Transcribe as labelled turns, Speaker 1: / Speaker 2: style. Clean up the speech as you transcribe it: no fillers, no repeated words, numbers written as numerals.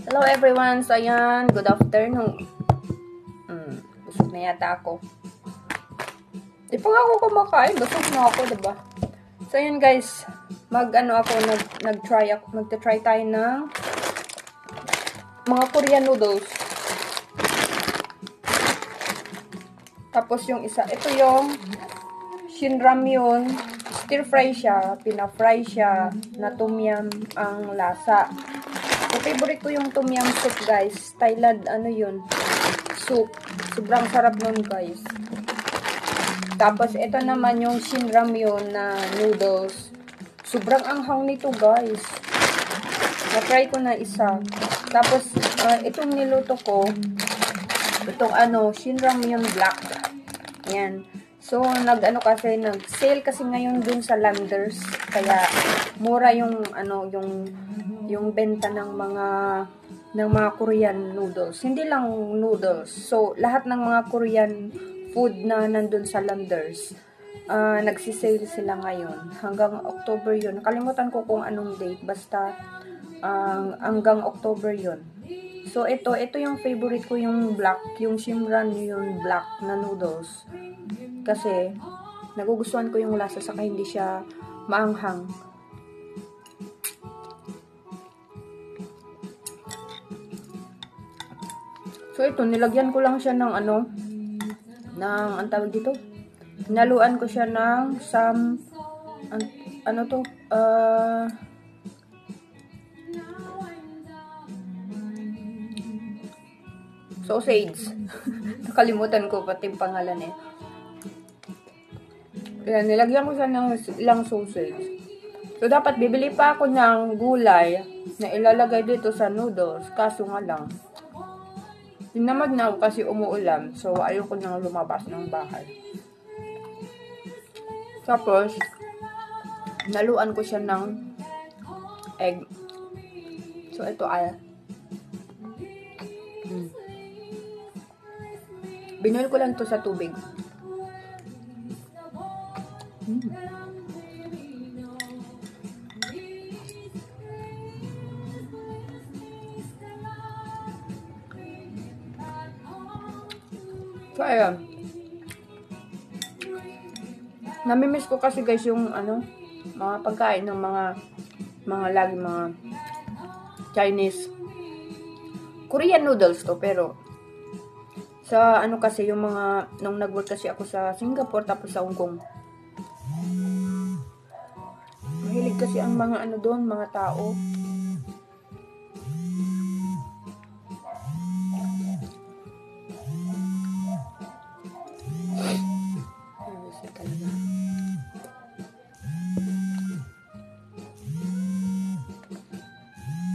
Speaker 1: Hello everyone! So ayan, good afternoon. Busog na yata ako. Di pa nga ako kumakain, busog na ako, diba? So ayan guys, magta-try tayo ng mga Korean noodles. Tapos yung isa, ito yung Shinramyun, stir fry siya, pina-fry siya, na tom yum ang lasa. So, favorite ko yung tom yum soup guys. Thailand, soup. Sobrang sarap nun guys. Tapos, ito naman yung Shinramyun na noodles. Sobrang anghang nito guys. Na-try ko na isa. Tapos, itong niluto ko, itong Shinramyun Black. Yan. So, nag-sale kasi ngayon dun sa Landers. Kaya, mura yung benta ng mga Korean noodles. Hindi lang noodles. So, lahat ng mga Korean food na nandun sa Landers, nagsisale sila ngayon. Hanggang October yun. Nakalimutan ko kung anong date. Basta, hanggang October yun. So, ito yung favorite ko, yung black. Yung Shinramyun Black na noodles. Kasi, nagugustuhan ko yung lasa saka hindi siya maanghang. So, ito, nilagyan ko lang siya ng ang tawag dito? Naluan ko siya ng sausage. Nakalimutan ko pati yung pangalan eh. Kaya nilagyan ko siya ng ilang sausage. So, dapat bibili pa ako ng gulay na ilalagay dito sa noodles. Kaso nga lang, tinamad na ako kasi umuulan. So, ayoko nang lumabas ng bahay. Tapos, naluan ko siya ng egg. So, ito ay binuil ko lang to sa tubig. So, ayan. Namimiss ko kasi guys yung mga pagkain ng mga Chinese Korean noodles to, pero sa kasi yung nung nag-work kasi ako sa Singapore tapos sa Hong Kong, mahilig kasi ang mga doon, mga tao.